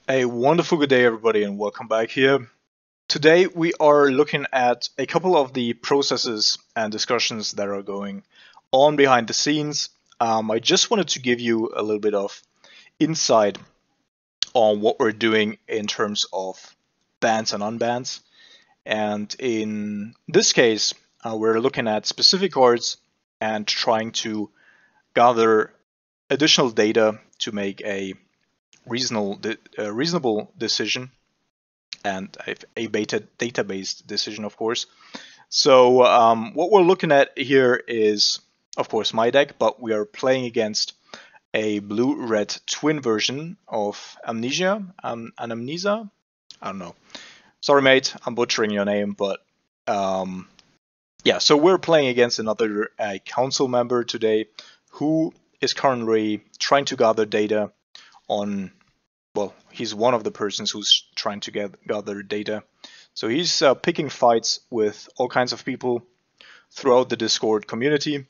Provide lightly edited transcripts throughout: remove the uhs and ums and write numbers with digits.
A wonderful good day, everybody, and welcome back here. Today we are looking at a couple of the processes and discussions that are going on behind the scenes. I just wanted to give you a little bit of insight on what we're doing in terms of bans and unbans. And in this case, we're looking at specific cards and trying to gather additional data to make a reasonable decision and a database decision, of course. So what we're looking at here is, of course, my deck, but we are playing against a blue-red twin version of Amnesia. Amnesia? I don't know. Sorry, mate, I'm butchering your name, but yeah. So we're playing against another council member today who is currently trying to gather data on, well, he's one of the persons who's trying to gather data. So he's picking fights with all kinds of people throughout the Discord community.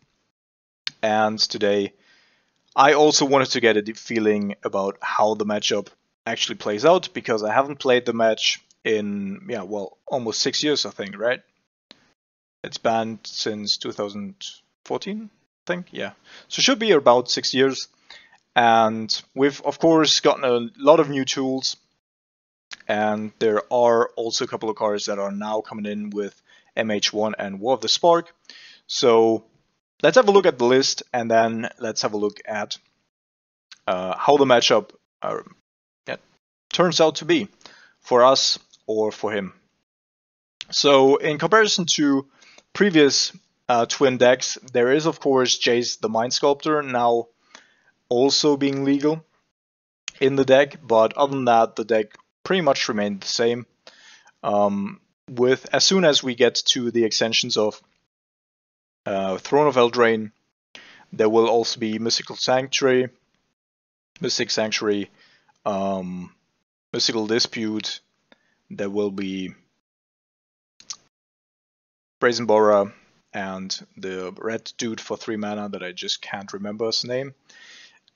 And today I also wanted to get a deep feeling about how the matchup actually plays out, because I haven't played the match in, almost 6 years, I think, right? It's banned since 2014, I think, yeah. So it should be about 6 years. And we've, of course, gotten a lot of new tools. And there are also a couple of cards that are now coming in with MH1 and War of the Spark. So let's have a look at the list, and then let's have a look at how the matchup turns out to be for us or for him. So in comparison to previous twin decks, there is, of course, Jace the Mind Sculptor now also being legal in the deck, but other than that, the deck pretty much remained the same. With as soon as we get to the extensions of Throne of Eldraine, there will also be Mystic Sanctuary, Mystical Dispute. There will be Brazen Borer and the red dude for 3 mana that I just can't remember his name.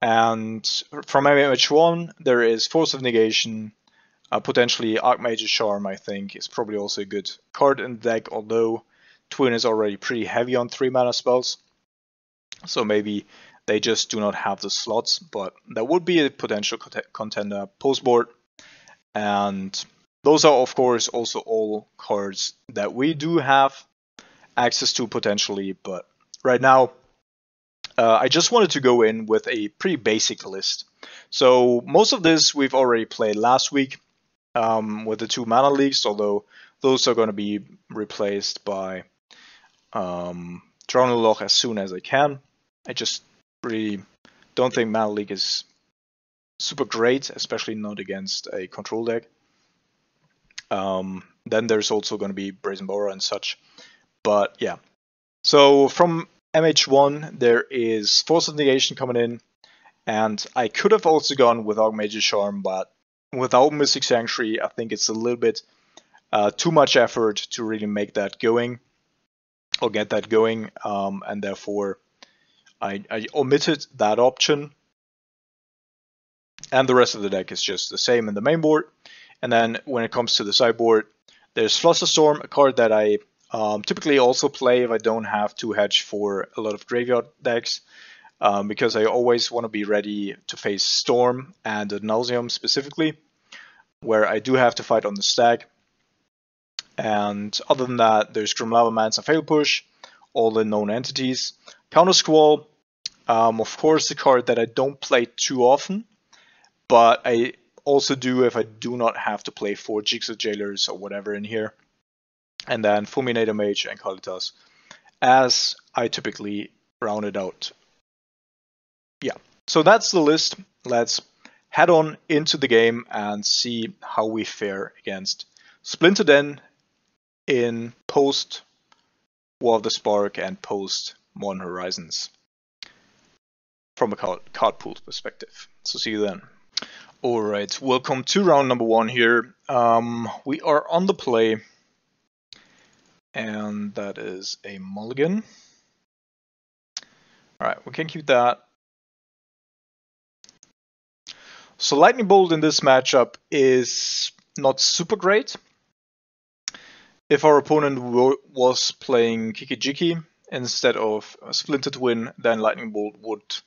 And from MH1, there is Force of Negation, potentially Archmage's Charm, I think, is probably also a good card in the deck, although Twin is already pretty heavy on 3 mana spells. So maybe they just do not have the slots, but that would be a potential contender postboard. And those are, of course, also all cards that we do have access to potentially, but right now, I just wanted to go in with a pretty basic list. So most of this we've already played last week with the 2 mana leagues, although those are going to be replaced by Drownaloch as soon as I can. I just really don't think Mana League is super great, especially not against a control deck. Then there's also going to be Brazen Borer and such. But yeah, so from MH1, there is Force of Negation coming in, and I could have also gone with Archmage's Charm, but without Mystic Sanctuary, I think it's a little bit too much effort to really make that going, or get that going, and therefore I omitted that option. And the rest of the deck is just the same in the main board. And then when it comes to the sideboard, there's Flusterstorm, a card that I typically also play if I don't have to hedge for a lot of graveyard decks, because I always want to be ready to face Storm and Ad Nauseam specifically, where I do have to fight on the stack. And other than that, there's Grimlava Mance and Fail Push, all the known entities. Counter Squall, of course, the card that I don't play too often, but I also do if I do not have to play 4 Jigsaw Jailers or whatever in here. And then Fulminator Mage and Kalitas, as I typically round it out. Yeah, so that's the list. Let's head on into the game and see how we fare against Splinter Twin in post War of the Spark and post Modern Horizons from a Cardpool perspective. So see you then. Alright, welcome to round number 1 here. We are on the play, and that is a mulligan. Alright, we can keep that. So Lightning Bolt in this matchup is not super great. If our opponent was playing Kiki-Jiki instead of Splinter Twin, then Lightning Bolt would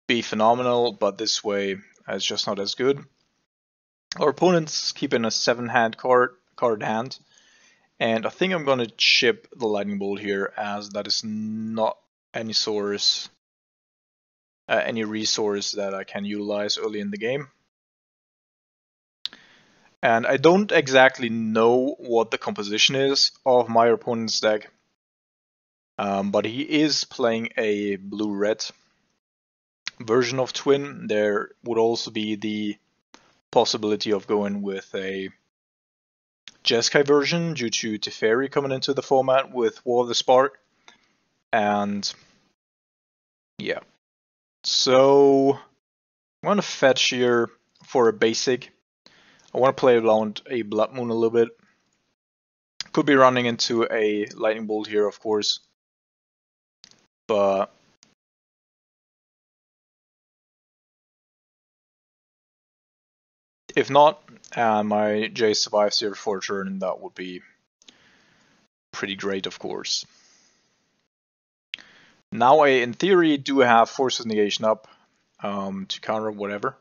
be phenomenal, but this way it's just not as good. Our opponent's keeping a 7-hand card hand, and I think I'm gonna chip the Lightning Bolt here, as that is not any source, any resource that I can utilize early in the game. And I don't exactly know what the composition is of my opponent's deck, but he is playing a blue-red version of Twin. There would also be the possibility of going with a Jeskai version due to Teferi coming into the format with War of the Spark. And yeah, so I'm going to fetch here for a basic. I want to play around a Blood Moon a little bit. Could be running into a Lightning Bolt here, of course. But if not, and my J survives here for a turn, that would be pretty great, of course. Now I, in theory, do have Forces Negation up to counter whatever.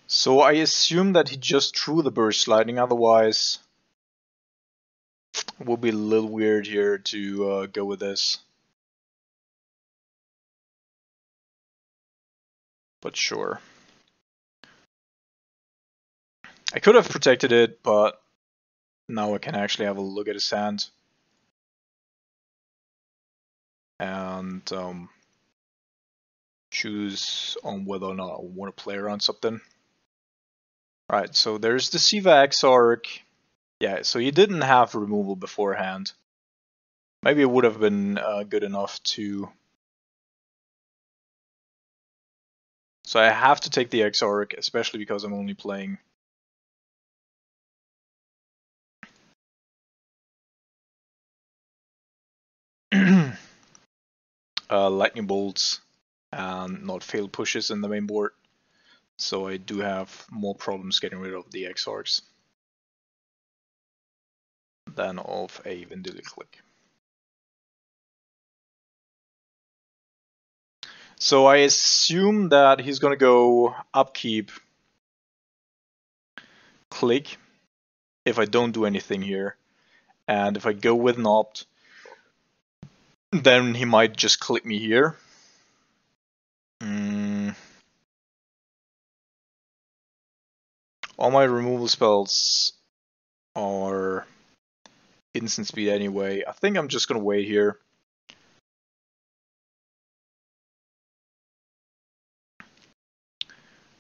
So I assume that he just threw the Burst Lightning, otherwise it would be a little weird here to go with this. But sure. I could have protected it, but now I can actually have a look at his hand. And choose on whether or not I want to play around something. Alright, so there's the Siva Exarch. Yeah, so he didn't have removal beforehand. Maybe it would have been good enough to... So I have to take the Exarch, especially because I'm only playing... Lightning Bolts and not failed pushes in the main board. So I do have more problems getting rid of the Exarchs than of a Vendilion Click. So I assume that he's gonna go upkeep, click, if I don't do anything here. And if I go with an opt, then he might just click me here. All my removal spells are instant speed anyway. I think I'm just gonna wait here.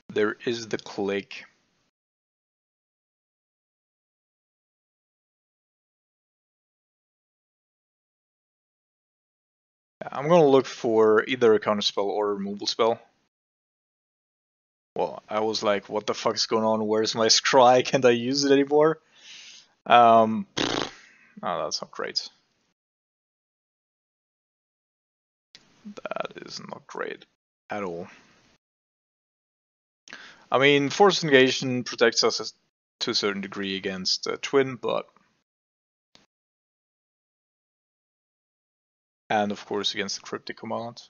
There is the click. I'm gonna look for either a counter spell or a removal spell. Well, I was like, what the fuck is going on? Where's my scry? Can't I use it anymore? Oh, that's not great. That is not great at all. I mean, Force Negation protects us to a certain degree against Twin, but... And of course against the Cryptic command.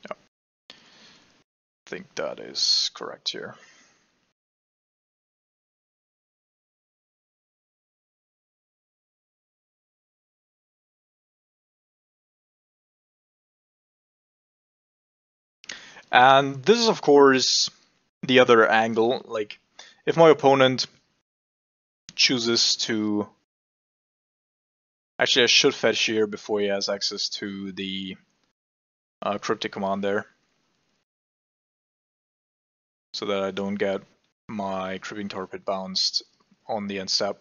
Yeah. I think that is correct here. And this is of course the other angle, like if my opponent chooses to... Actually I should fetch here before he has access to the Cryptic command there. So that I don't get my Cripping Torpid bounced on the end step.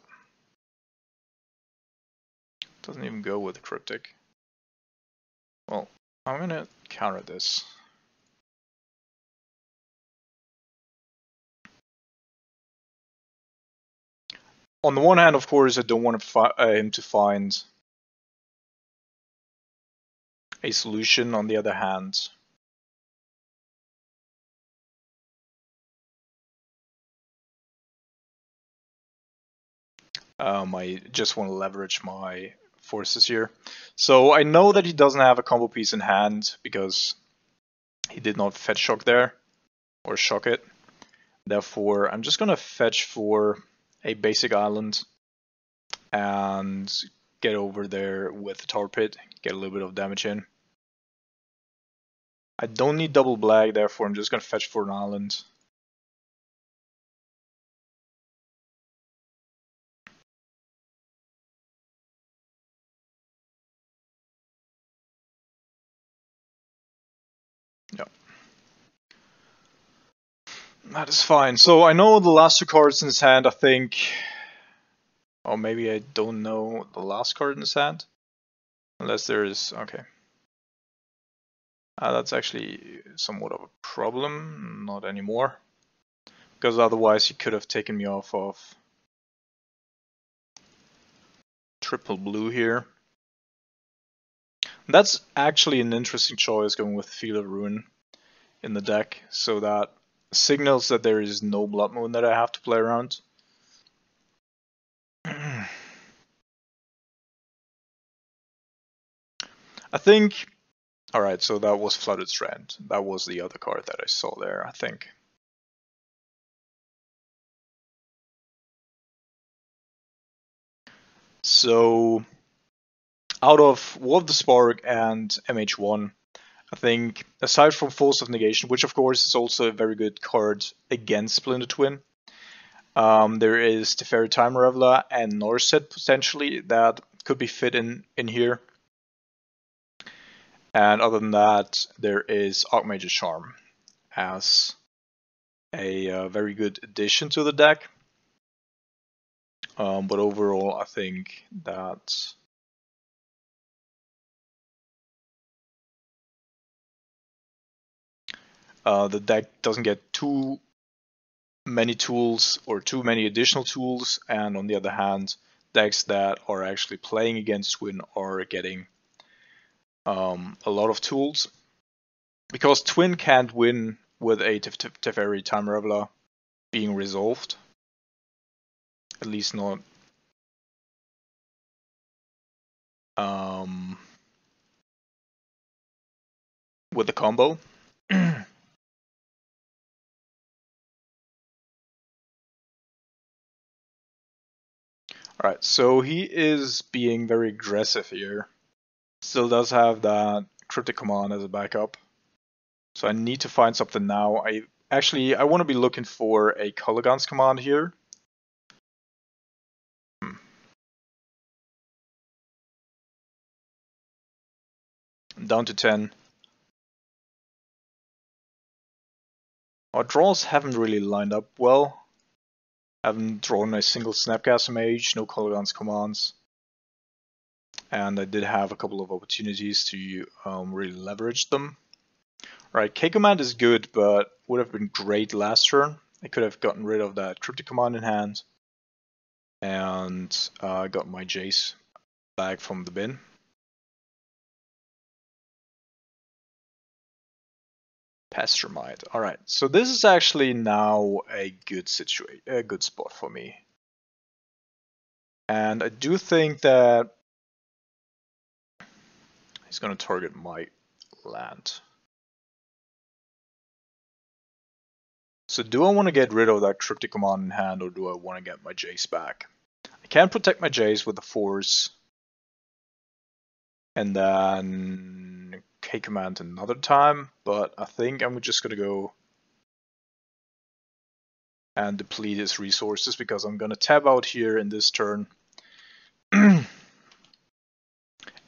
Doesn't even go with the Cryptic. Well, I'm gonna counter this. On the one hand, of course, I don't want him to find a solution. On the other hand, I just want to leverage my forces here. So I know that he doesn't have a combo piece in hand because he did not fetch shock there or shock it. Therefore, I'm just gonna fetch for a basic island and get over there with the Tar Pit, get a little bit of damage in. I don't need double black, therefore I'm just gonna fetch for an island. Yeah. That is fine. So I know the last two cards in his hand, I think. Or maybe I don't know the last card in his hand. Unless there is, okay. That's actually somewhat of a problem, not anymore. Because otherwise he could have taken me off of triple blue here. That's actually an interesting choice, going with Field of Ruin in the deck, so that signals that there is no Blood Moon that I have to play around. I think, alright, so that was Flooded Strand. That was the other card that I saw there, I think. So, out of War of the Spark and MH1, I think, aside from Force of Negation, which of course is also a very good card against Splinter Twin, there is Teferi Time Reveler and Norset potentially that could be fit in here. And other than that, there is Archmage's Charm as a very good addition to the deck. But overall, I think that the deck doesn't get too many tools or too many additional tools, and on the other hand, decks that are actually playing against Twin are getting a lot of tools. Because Twin can't win with a Teferi Time Reveler being resolved. At least not with the combo. Alright, so he is being very aggressive here. Still does have that Cryptic Command as a backup. So I need to find something now. I want to be looking for a Colorgon's command here. Down to 10. Our draws haven't really lined up well. Haven't drawn a single Snapcaster Mage, no Colorgon's commands. And I did have a couple of opportunities to really leverage them. Right, K-Command is good, but would have been great last turn. I could have gotten rid of that Cryptic Command in hand. And got my Jace back from the bin. Pastermite. Alright, so this is actually now a good spot for me. And I do think that he's going to target my land. So do I want to get rid of that Cryptic Command in hand, or do I want to get my Jace back? I can protect my Jace with the Force. And then K-Command another time, but I think I'm just going to go and deplete his resources, because I'm going to tab out here in this turn.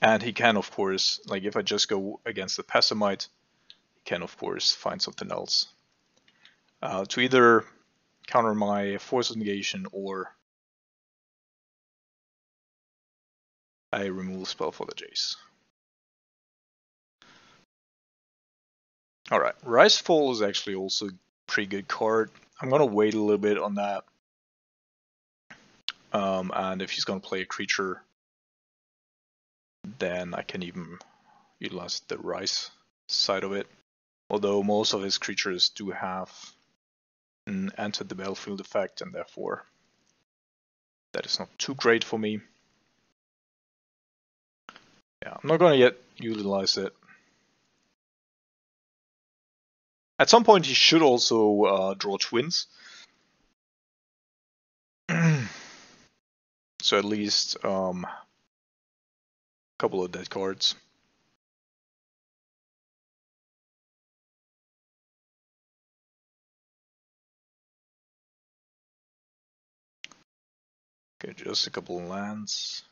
And he can, of course, like if I just go against the Pessimite, he can, of course, find something else to either counter my Force of Negation or a removal spell for the Jace. Alright, Rise-Fall is actually also a pretty good card. I'm going to wait a little bit on that. and if he's going to play a creature, then I can even utilize the Rise side of it. Although most of his creatures do have an enter the battlefield effect, and therefore that is not too great for me. Yeah, I'm not going to yet utilize it. At some point he should also draw twins. So at least a couple of dead cards. Okay, just a couple of lands.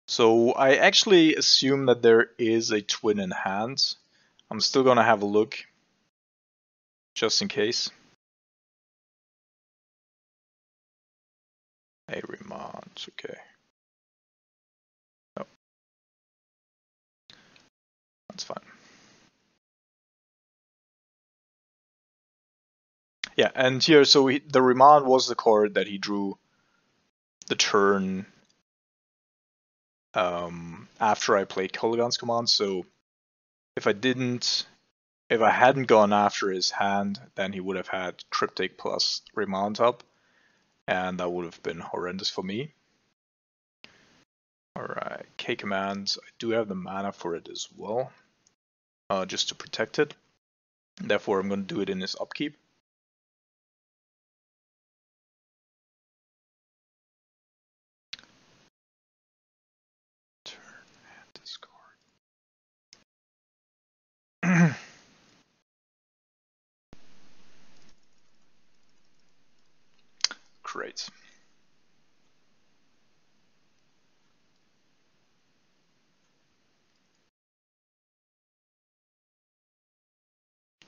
So I actually assume that there is a twin in hand. I'm still gonna have a look, just in case. A remand, okay. No, that's fine. Yeah, and here, so the remand was the card that he drew the turn after I played Kolaghan's Command. So if I hadn't gone after his hand, then he would have had Cryptic plus remand up, and that would have been horrendous for me. Alright, K commands. I do have the mana for it as well, just to protect it. Therefore, I'm going to do it in his upkeep. Turn and discard. Great.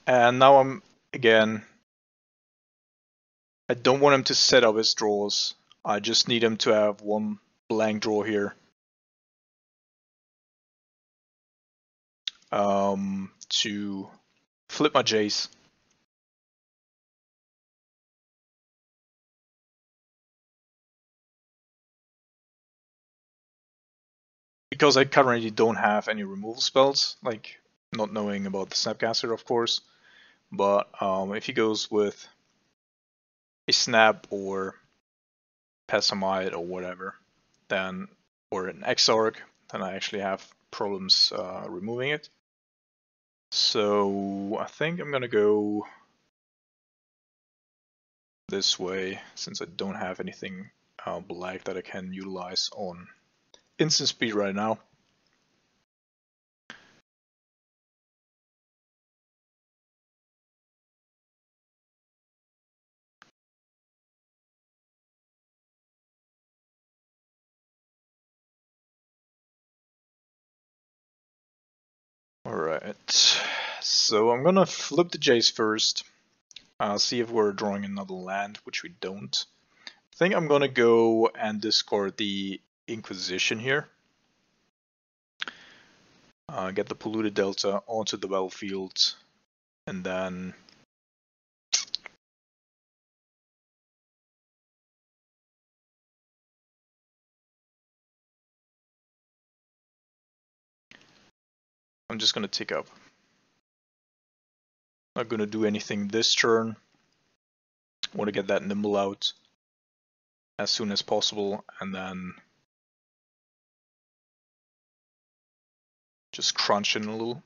And now I don't want him to set up his draws. I just need him to have one blank draw here. To flip my Jace. Because I currently don't have any removal spells, like not knowing about the Snapcaster, of course. But if he goes with a Snap or Pessamite or whatever, then, or an Exarch, then I actually have problems removing it. So I think I'm gonna go this way, since I don't have anything black that I can utilize on instant speed right now. Alright, so I'm gonna flip the Jace first. See if we're drawing another land, which we don't. I think I'm gonna go and discard the Inquisition here. Get the Polluted Delta onto the battlefield, and then I'm just gonna tick up. Not gonna do anything this turn. Want to get that Nimble out as soon as possible, and then just crunch in a little.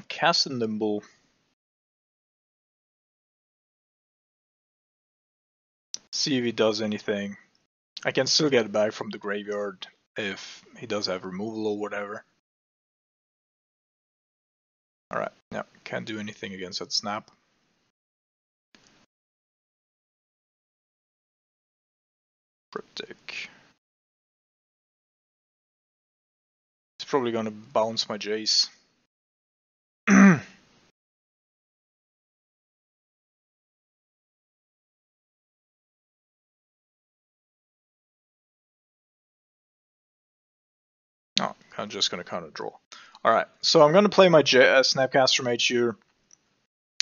Cast a Nimble. See if he does anything. I can still get it back from the graveyard if he does have removal or whatever. Alright, yeah, can't do anything against that snap. Cryptic. It's probably gonna bounce my Jace. Oh, I'm just gonna counter draw. Alright, so I'm gonna play my Snapcaster Mage here.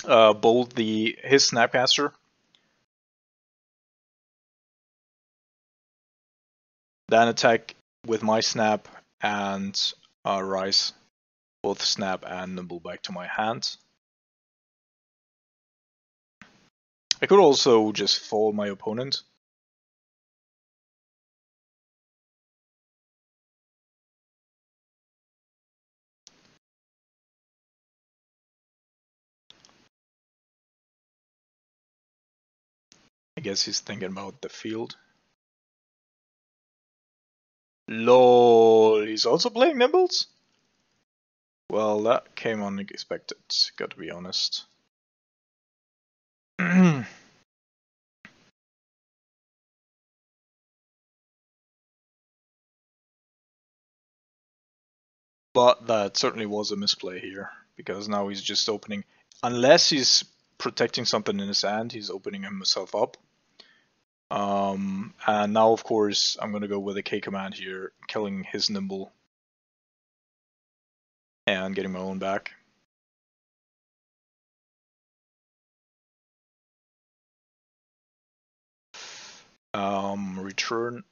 Bolt his Snapcaster. Then attack with my Snap and Rise both Snap and Nimble back to my hand. I could also just fall my opponent. I guess he's thinking about the field. LOL, he's also playing Nibbles? Well, that came unexpected, gotta be honest. But that certainly was a misplay here, because now he's just opening, unless he's protecting something in his hand, he's opening himself up. And now, of course, I'm gonna go with a K command here, killing his Nimble and getting my own back. Return.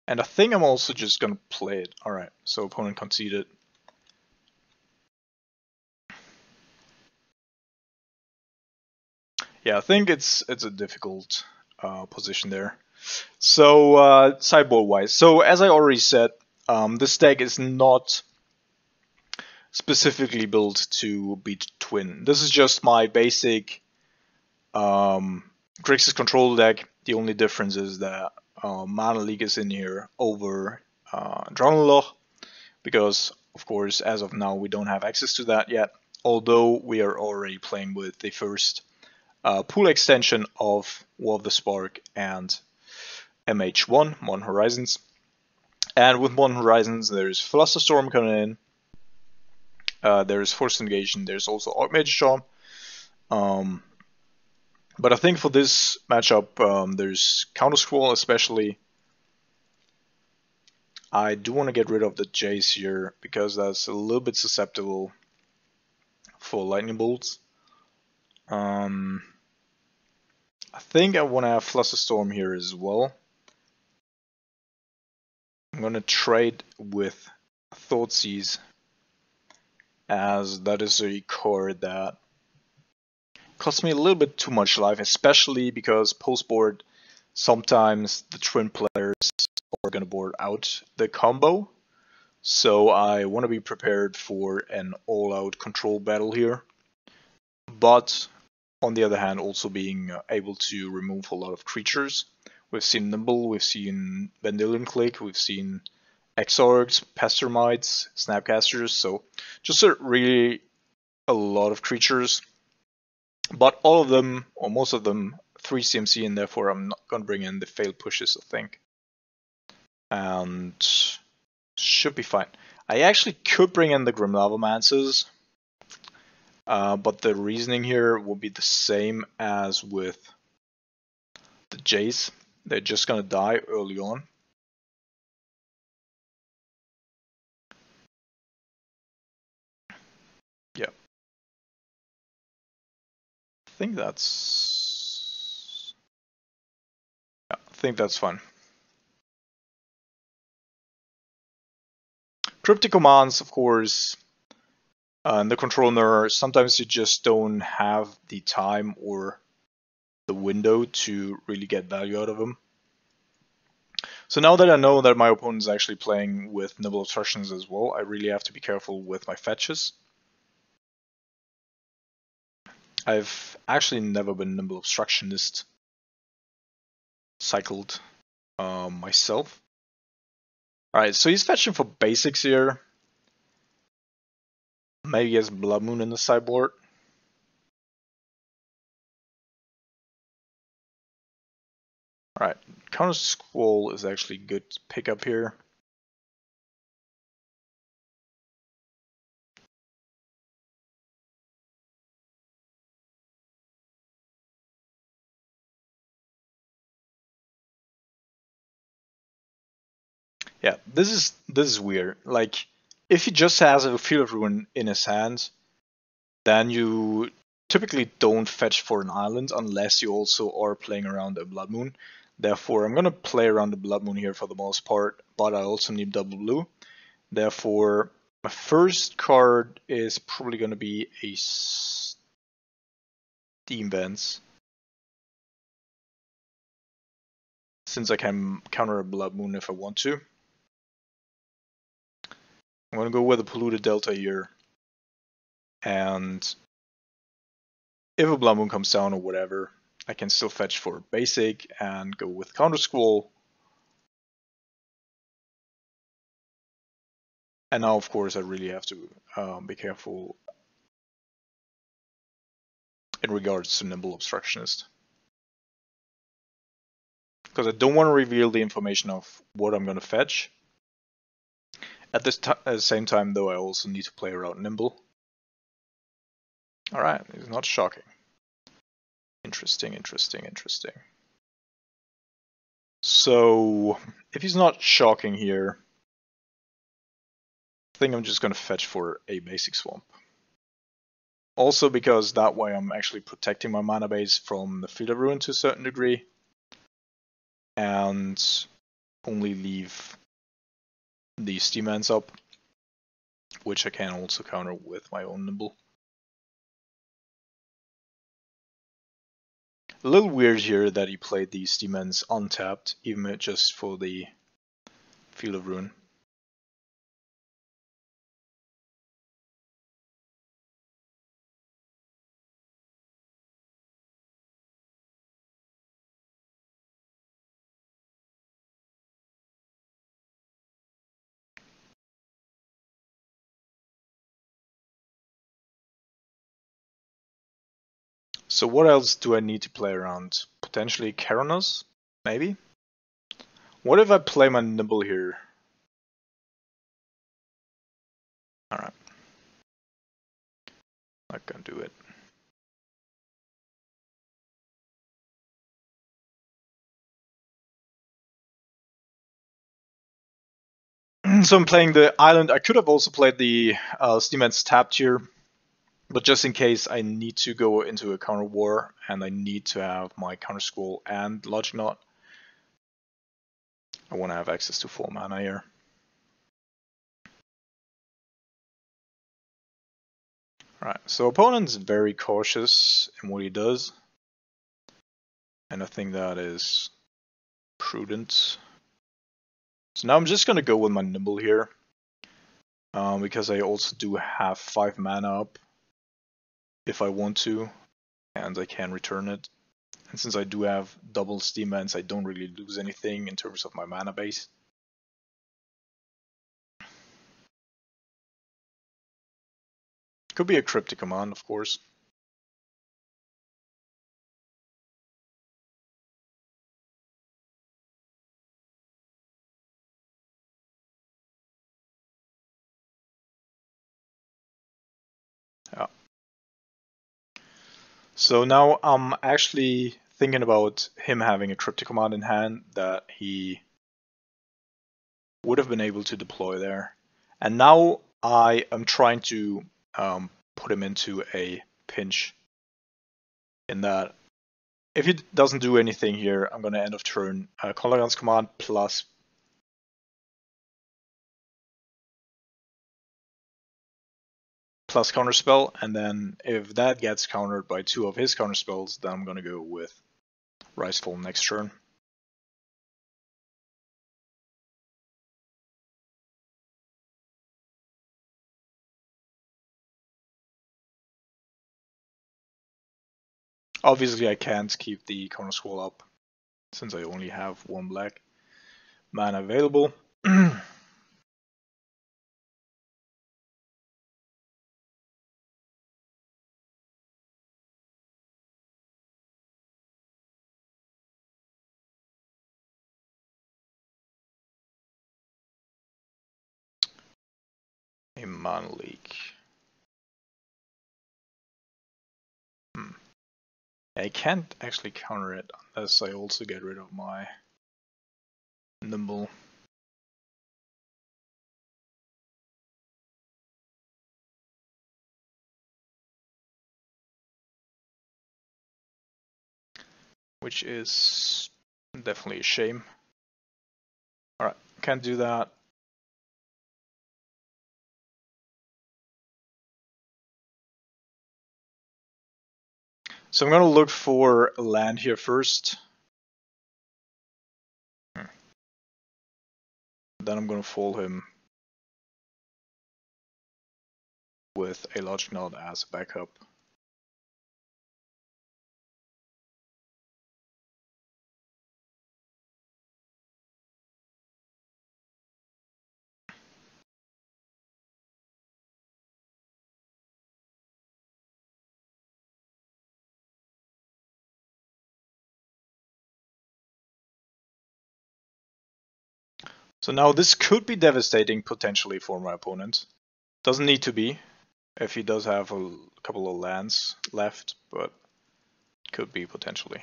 And I think I'm also just gonna play it. Alright, so opponent conceded. Yeah, I think it's a difficult position there. So sideboard wise, so as I already said, this deck is not specifically built to beat Twin. This is just my basic Grixis control deck. The only difference is that Mana Leak is in here over Drowning, because of course as of now we don't have access to that yet, although we are already playing with the first pool extension of War of the Spark and MH1, Modern Horizons. And with Modern Horizons there's Flusterstorm coming in, there's Forced Negation, there's also Archmage Charm. But I think for this matchup there's Counter Scroll especially. I do want to get rid of the Jace here because that's a little bit susceptible for lightning bolts. I think I want to have Flusterstorm here as well. I'm going to trade with Thoughtseize, as that is a card that costs me a little bit too much life, especially because post-board sometimes the Twin players are going to board out the combo. So I want to be prepared for an all-out control battle here. But on the other hand, also being able to remove a lot of creatures. We've seen Nimble, we've seen Vendilion Click, we've seen Exorcs, Pestermites, Snapcasters, so just really a lot of creatures. But all of them, or most of them, 3 CMC, and therefore I'm not going to bring in the failed pushes, I think. And should be fine. I actually could bring in the Grim Lavamances, but the reasoning here will be the same as with the Jace. They're just gonna die early on. Yeah. I think that's... yeah, I think that's fine. Cryptic commands, of course, and the controller, sometimes you just don't have the time or the window to really get value out of them. So now that I know that my opponent is actually playing with Nibble Obstructions as well, I really have to be careful with my fetches. I've actually never been nimble obstructionist cycled myself. Alright, so he's fetching for basics here. Maybe he has Blood Moon in the sideboard. Alright, Counter Squall is actually good pickup here. Yeah, this is weird. Like, if he just has a Field of Ruin in his hand, then you typically don't fetch for an island unless you also are playing around a Blood Moon. Therefore, I'm gonna play around the Blood Moon here for the most part, but I also need double blue. Therefore, my first card is probably gonna be a unbans, since I can counter a Blood Moon if I want to. I'm gonna go with a polluted delta here, and if a Blood Moon comes down or whatever, I can still fetch for basic and go with Counter Squall. And now, of course, I really have to be careful in regards to Nimble Obstructionist, because I don't want to reveal the information of what I'm going to fetch. At the same time, though, I also need to play around Nimble. Alright, it's not shocking. Interesting, interesting, interesting. So, if he's not shocking here, I think I'm just going to fetch for a basic swamp. Also because that way I'm actually protecting my mana base from the Field of Ruin to a certain degree, and only leave these demons up, which I can also counter with my own Nimble. A little weird here that he played these demons untapped, even just for the Field of Ruin. So what else do I need to play around? Potentially Keranos? Maybe? What if I play my Nimble here? Alright. Not gonna do it. So I'm playing the island. I could have also played the Steamens tapped here, but just in case I need to go into a counter war and I need to have my counter squall and logic knot, I want to have access to 4 mana here. Alright, so opponent's very cautious in what he does, and I think that is prudent. So now I'm just gonna go with my Nimble here, because I also do have 5 mana up if I want to, and I can return it. And since I do have double Steam Ends, I don't really lose anything in terms of my mana base. Could be a Cryptic Command, of course. Yeah. So now I'm actually thinking about him having a Cryptic Command in hand that he would have been able to deploy there. And now I am trying to put him into a pinch, in that if he doesn't do anything here, I'm going to end of turn Colligan's Command plus counterspell, and then if that gets countered by 2 of his counterspells, then I'm going to go with Icefall next turn. Obviously I can't keep the counter scroll up since I only have one black mana available. A mana leak. I can't actually counter it unless I also get rid of my nimble. Which is definitely a shame. Alright, can't do that. So I'm gonna look for a land here first. Then I'm gonna fool him with a logic node as a backup. So now this could be devastating potentially for my opponent. Doesn't need to be if he does have a couple of lands left, but could be potentially.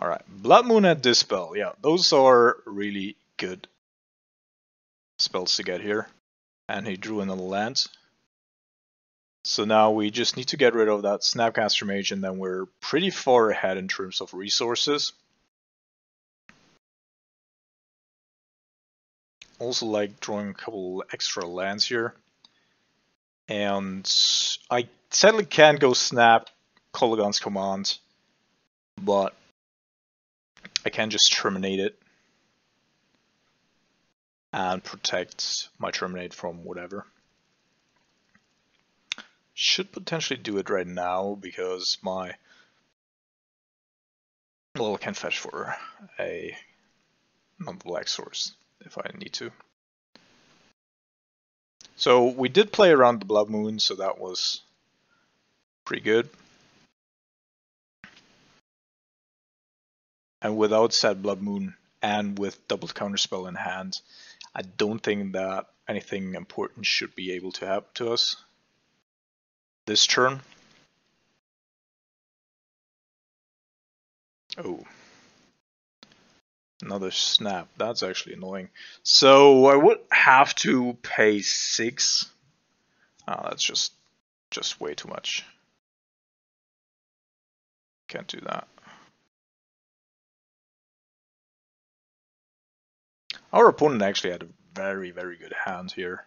Alright, Blood Moon and Dispel. Yeah, those are really good spells to get here. And he drew another land. So now we just need to get rid of that Snapcaster Mage, and then we're pretty far ahead in terms of resources. Also like drawing a couple extra lands here. And I sadly can't go snap Kolaghan's Command, but I can just terminate it and protect my terminate from whatever. Should potentially do it right now because my I can fetch for a non-black source if I need to. So we did play around the Blood Moon, so that was pretty good. And without said Blood Moon and with double counterspell in hand, I don't think that anything important should be able to happen to us this turn. Oh. Another snap. That's actually annoying. So I would have to pay 6. Oh, that's just way too much. Can't do that. Our opponent actually had a very, very good hand here.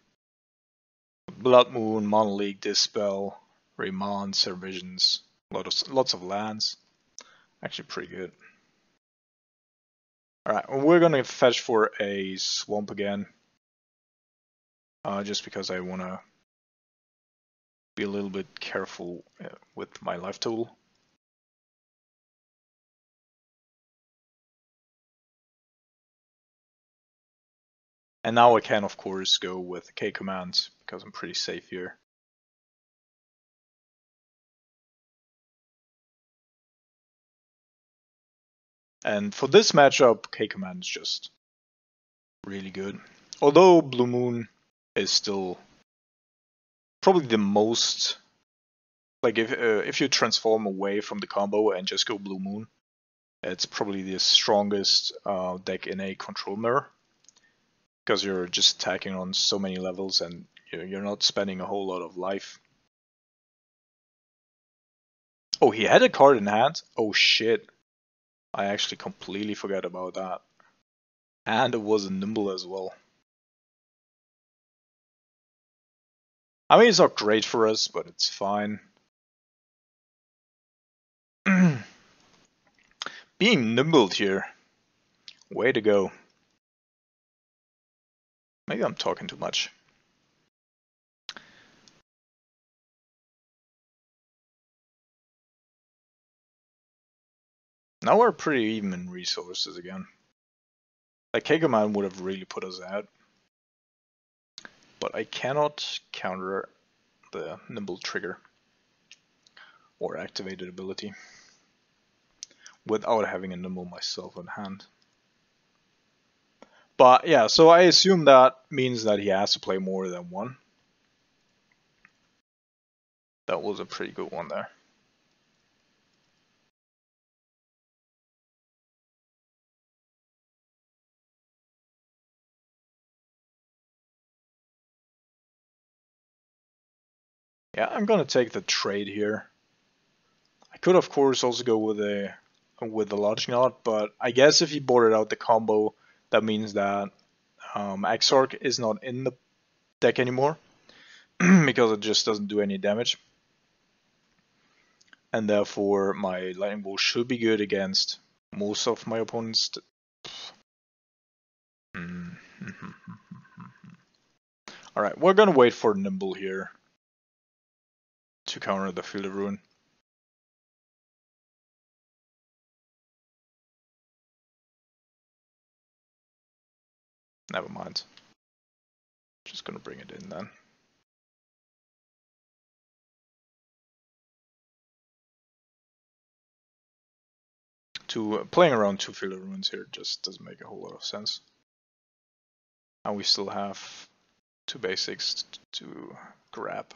Blood Moon, Mono League, Dispel, Remand, Visions, lots of lands. Actually pretty good. Alright, we're gonna fetch for a Swamp again. Just because I wanna be a little bit careful with my life total. And now I can of course go with the K command because I'm pretty safe here. And for this matchup, K command is just really good. Although Blue Moon is still probably the most, like if you transform away from the combo and just go Blue Moon, it's probably the strongest deck in a control mirror. Because you're just attacking on so many levels and you're not spending a whole lot of life. Oh, he had a card in hand? Oh shit. I actually completely forgot about that. And it was a nimble as well. I mean, it's not great for us, but it's fine. Being nimbled here. Way to go. Maybe I'm talking too much. Now we're pretty even in resources again. Like K-Command would have really put us out. But I cannot counter the nimble trigger or activated ability without having a nimble myself on hand. But yeah, so I assume that means that he has to play more than one. That was a pretty good one there. Yeah, I'm gonna take the trade here. I could of course also go with the Lodging Knot, but I guess if he boarded out the combo, that means that Exarch is not in the deck anymore because it just doesn't do any damage. And therefore my Lightning Bolt should be good against most of my opponents. Alright, we're gonna wait for Nimble here to counter the Field of Ruin. Never mind. Just gonna bring it in then. Playing around 2 Field of Ruins here just doesn't make a whole lot of sense. And we still have 2 basics to grab.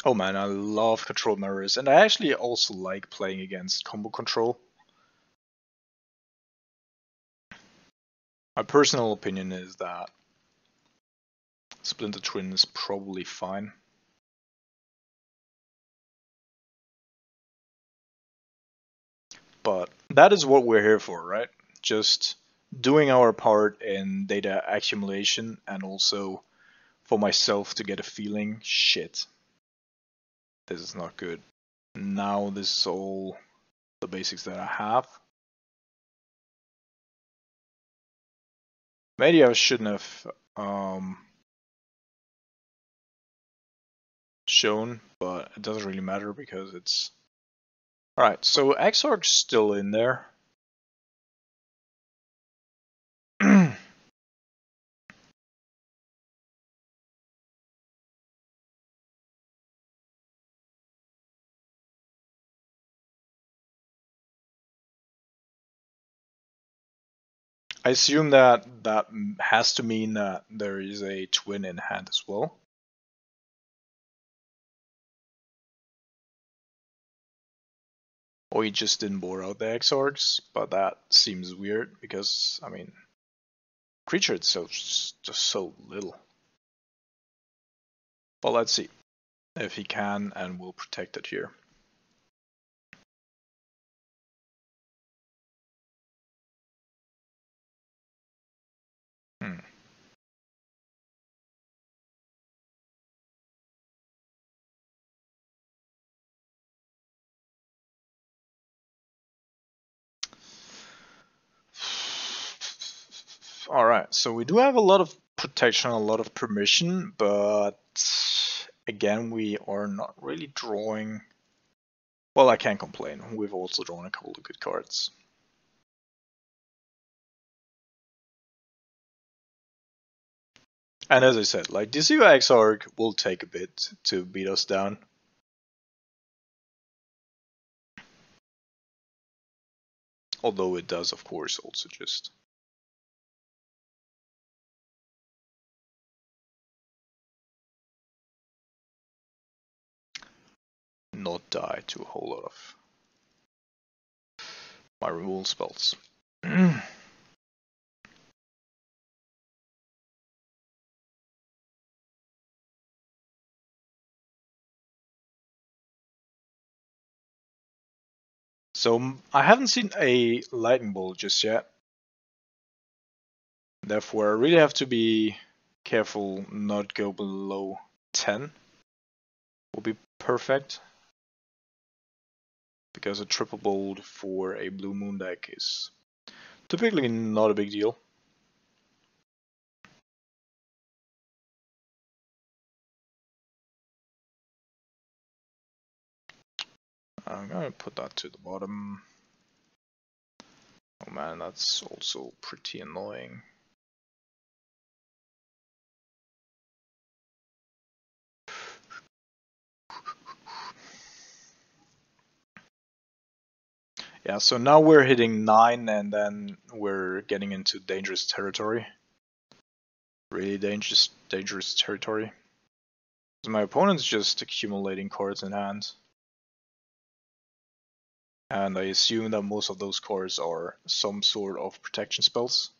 Oh man, I love control mirrors, and I actually also like playing against combo control. My personal opinion is that Splinter Twin is probably fine. But that is what we're here for, right? Just doing our part in data accumulation and also for myself to get a feeling, shit, this is not good. Now this is all the basics that I have. Maybe I shouldn't have shown, but it doesn't really matter because it's... Alright, so Exarch's still in there. I assume that has to mean that there is a twin in hand as well. Or he just didn't bore out the Exarchs, but that seems weird because, I mean, creature itself is just so little. But let's see if he can and will protect it here. Alright, so we do have a lot of protection, a lot of permission, but again, we are not really drawing... Well, I can't complain. We've also drawn a couple of good cards. And as I said, like, DCU Exarch will take a bit to beat us down. Although it does, of course, also just... not die to a whole lot of my removal spells. So I haven't seen a lightning bolt just yet. Therefore, I really have to be careful not go below 10. Will be perfect. Because a triple bolt for a blue moon deck is typically not a big deal. I'm gonna put that to the bottom. Oh man, that's also pretty annoying. Yeah, so now we're hitting 9 and then we're getting into dangerous territory. Really dangerous territory. So my opponent's just accumulating cards in hand. And I assume that most of those cards are some sort of protection spells.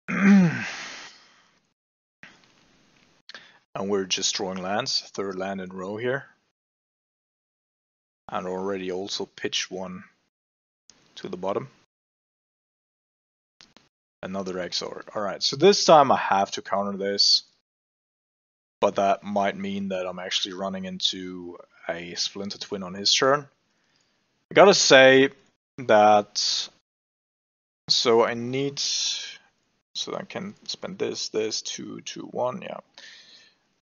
And we're just drawing lands, third land in a row here. And already also pitched one to the bottom. Another Exort. Alright, so this time I have to counter this. But that might mean that I'm actually running into a Splinter Twin on his turn. I gotta say that... So I need... So I can spend this, 2, 2, 1, yeah.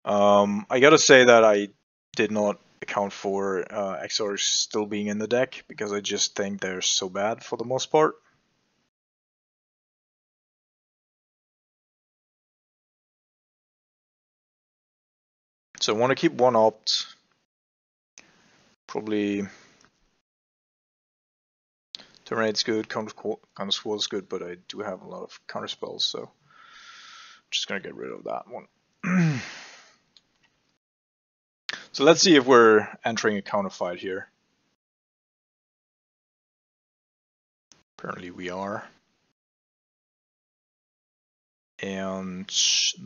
I gotta say that I did not account for Exors still being in the deck, because I just think they're so bad for the most part. So I want to keep one opt. Probably Terminate's good, counter squall is good, but I do have a lot of counter spells, so I'm just gonna get rid of that one. So let's see if we're entering a counter fight here. Apparently we are. And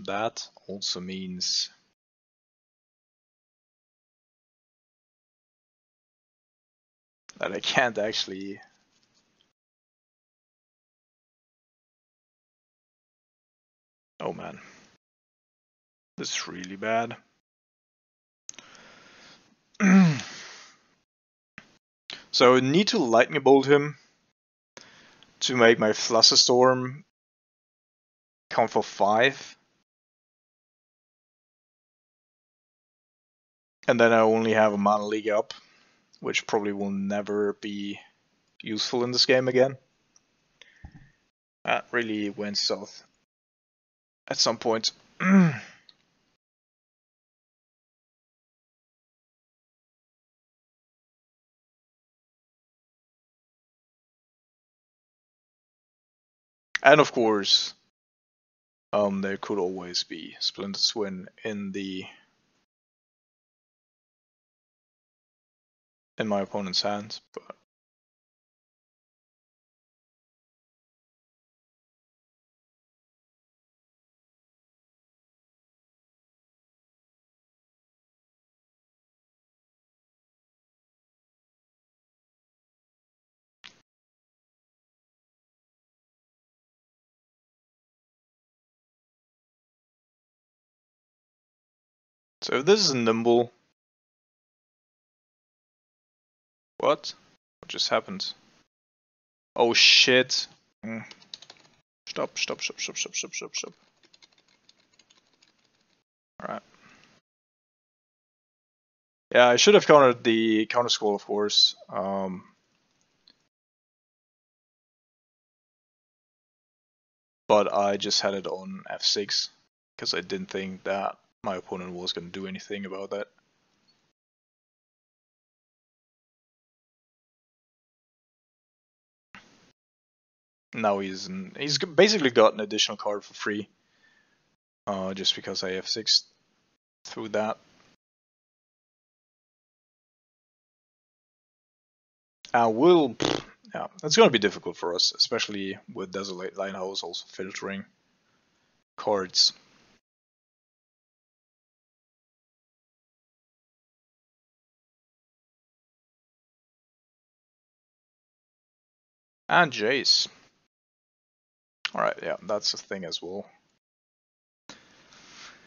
that also means that I can't actually... Oh man. This is really bad. So I need to lightning bolt him to make my Flusterstorm count for 5. And then I only have a Mana League up, which probably will never be useful in this game again. That really went south at some point. And of course, there could always be Splinter Twin in my opponent's hand, but so if this is a nimble, what just happened? Oh shit! Stop! All right. Yeah, I should have countered the counter squall, of course. But I just had it on f6 because I didn't think that my opponent was going to do anything about that. Now he's basically got an additional card for free, just because I f6 through that. Yeah, it's going to be difficult for us, especially with Desolate Lighthouse also filtering cards. And Jace. Alright, yeah, that's a thing as well.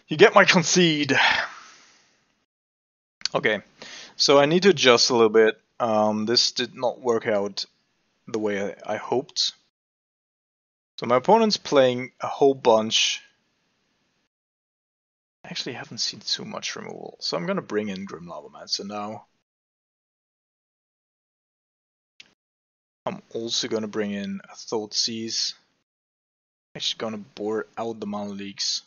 You get my concede. Okay, so I need to adjust a little bit. This did not work out the way I hoped. So my opponent's playing a whole bunch. I actually haven't seen too much removal, so I'm gonna bring in Grim Lavamancer now. I'm also gonna bring in a Thoughtseize. Actually gonna bore out the Mana Leaks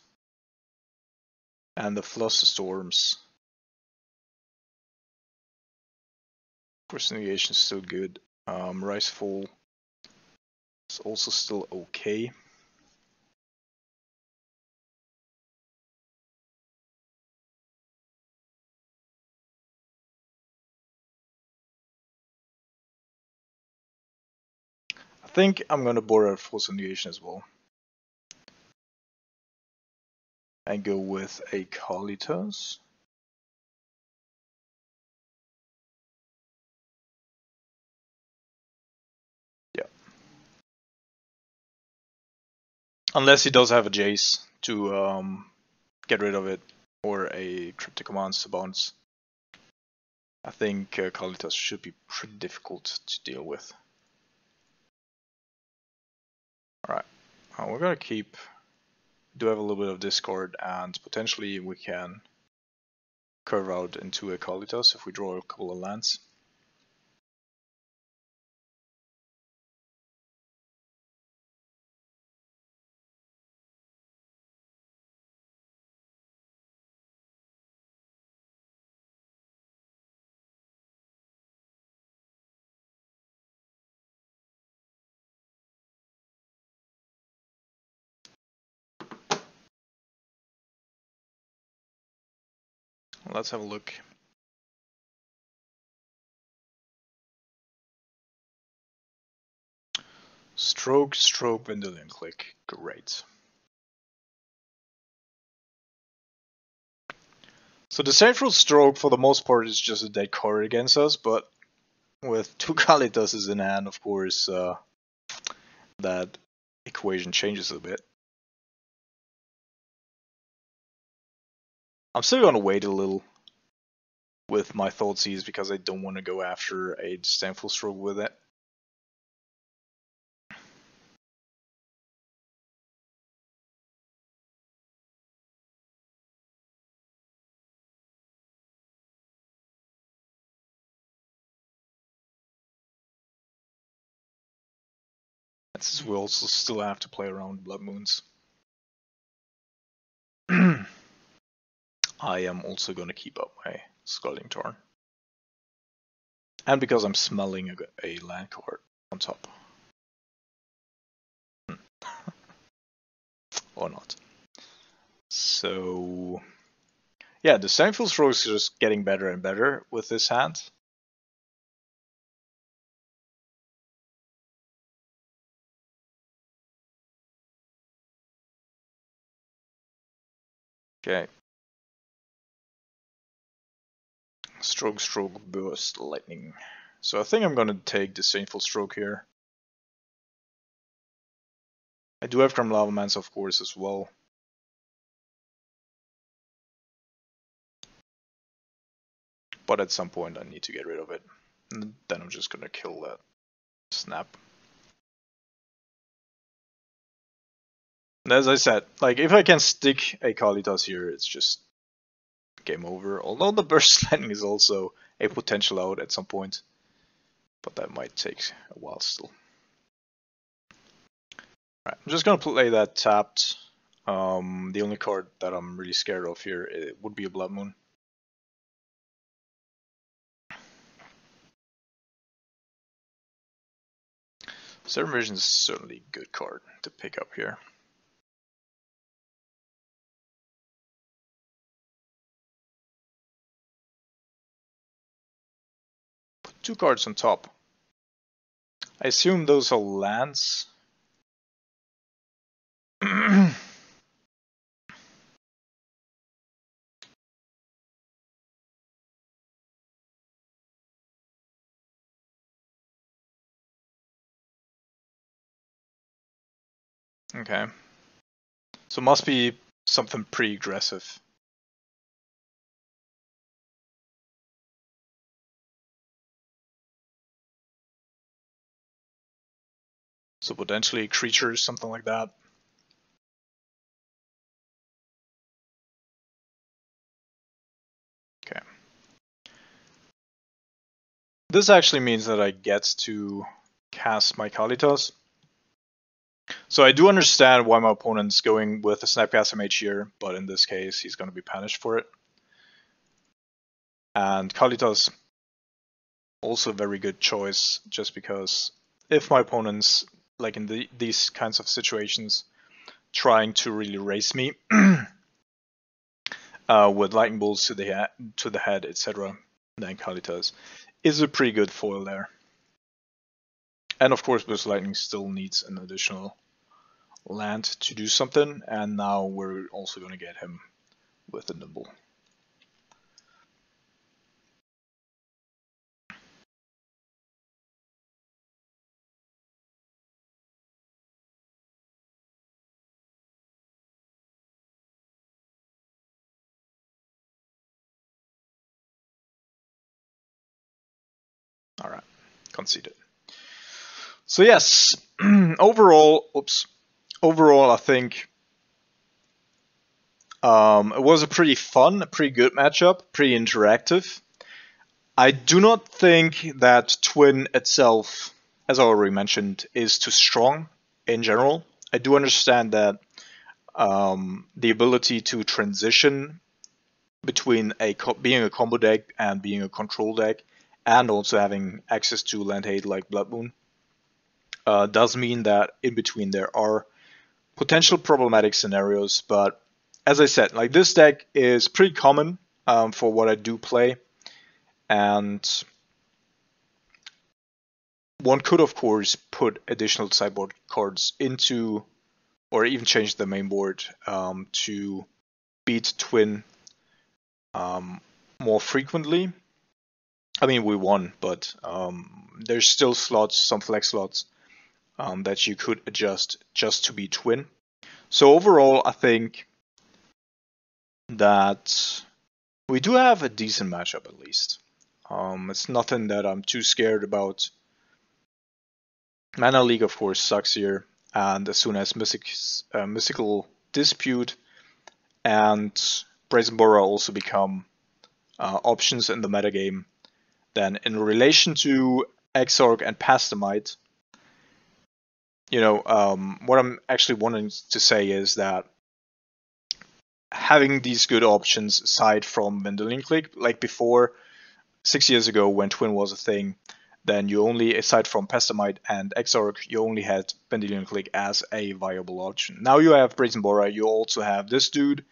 and the Flusterstorms. Of course, negation is still good. Risefall is also still okay. I think I'm gonna borrow Force Negation as well. And go with a Kalitas. Yeah. Unless he does have a Jace to get rid of it, or a Cryptic Commands to bounce. I think Kalitas should be pretty difficult to deal with. Alright, we're gonna keep. Do have a little bit of discard, and potentially we can curve out into a Kalitas if we draw a couple of lands. Let's have a look. Stroke, stroke, Vendilion click. Great. So the central stroke for the most part is just a dead card against us, but with two Kalitases in hand, of course, that equation changes a bit. I'm still gonna wait a little with my Thoughtseize because I don't want to go after a Disdainful Stroke with it. Since we also still have to play around Blood Moons. I am also going to keep up my Scalding Tarn. And because I'm smelling a land card on top. Or not. So yeah, the Disdainful Stroke is just getting better and better with this hand. Okay. Stroke, stroke, burst, lightning. So I think I'm gonna take Disdainful Stroke here. I do have Grim Lavamancer, of course, as well. But at some point I need to get rid of it. And then I'm just gonna kill that snap. And as I said, like if I can stick a Kalitas here, it's just game over. Although the burst lightning is also a potential out at some point. But that might take a while still. Alright, I'm just gonna play that tapped. The only card that I'm really scared of here it would be a Blood Moon. Serum Vision is certainly a good card to pick up here. Put two cards on top. I assume those are lands. Okay. So it must be something pretty aggressive. So potentially creatures, something like that. Okay. This actually means that I get to cast my Kalitas. So I do understand why my opponent's going with a Snapcast MH here, but in this case he's going to be punished for it. And Kalitas also a very good choice, just because if my opponent's like in these kinds of situations trying to really race me with lightning bolts to the head, etc., then Kalitas is a pretty good foil there. And of course, Burst Lightning still needs an additional land to do something, and now we're also going to get him with a Nimble. Alright, conceded. So yes, overall, I think it was a pretty fun, a pretty good matchup, pretty interactive. I do not think that Twin itself, as I already mentioned, is too strong in general. I do understand that the ability to transition between being a combo deck and being a control deck, and also having access to land hate like Blood Moon, does mean that in between there are potential problematic scenarios. But as I said, like this deck is pretty common for what I do play, and one could of course put additional sideboard cards into, or even change the main board to beat Twin more frequently. I mean, we won, but there's still slots, some flex slots that you could adjust just to beat Twin. So overall, I think that we do have a decent matchup at least. It's nothing that I'm too scared about. Mana League, of course, sucks here, and as soon as Mystical Dispute and Brazen Borrower also become options in the metagame, then in relation to Exarch and Pastamite, you know, what I'm actually wanting to say is that having these good options aside from Vendilion Clique, like before, 6 years ago when Twin was a thing, then you only, aside from Pastamite and Exarch, you only had Vendilion Clique as a viable option. Now you have Brazen Borrower, you also have this dude,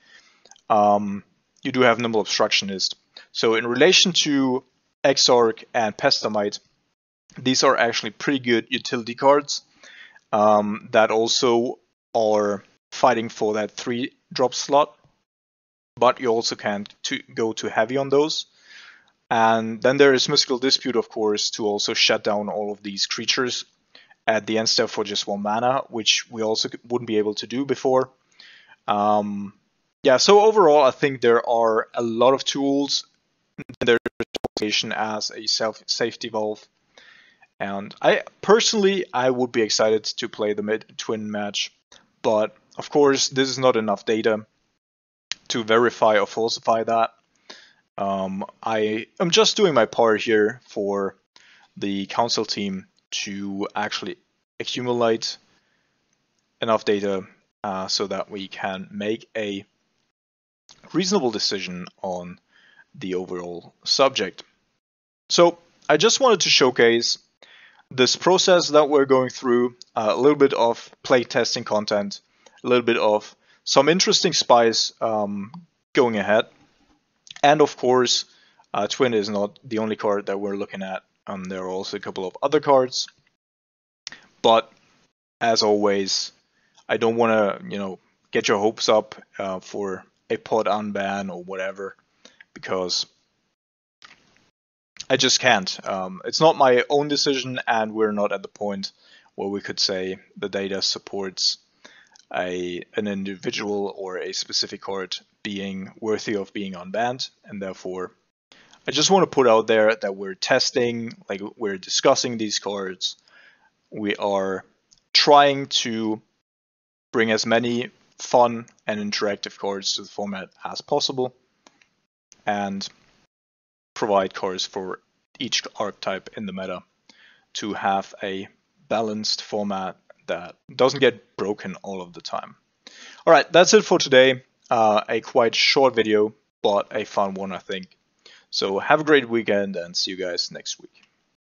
you do have Nimble Obstructionist. So in relation to Exarch and Pastamite, these are actually pretty good utility cards that also are fighting for that 3-drop slot, but you also can't go too heavy on those. And then there is Mystical Dispute, of course, to also shut down all of these creatures at the end step for just 1 mana, which we also wouldn't be able to do before. Yeah, so overall, I think there are a lot of tools. There's as a safety valve. And I personally, I would be excited to play the mid-Twin match, but of course, this is not enough data to verify or falsify that. I am just doing my part here for the council team to actually accumulate enough data so that we can make a reasonable decision on the overall subject. So I just wanted to showcase this process that we're going through, a little bit of playtesting content, a little bit of some interesting spies going ahead. And of course, Twin is not the only card that we're looking at. There are also a couple of other cards. But as always, I don't want to, get your hopes up for a pod unban or whatever, because I just can't. It's not my own decision, and we're not at the point where we could say the data supports an individual or a specific card being worthy of being unbanned, and therefore I just want to put out there that we're testing, like we're discussing these cards. We are trying to bring as many fun and interactive cards to the format as possible, and provide cards for each archetype in the meta to have a balanced format that doesn't get broken all of the time. All right, that's it for today. A quite short video, but a fun one, I think. So have a great weekend and see you guys next week.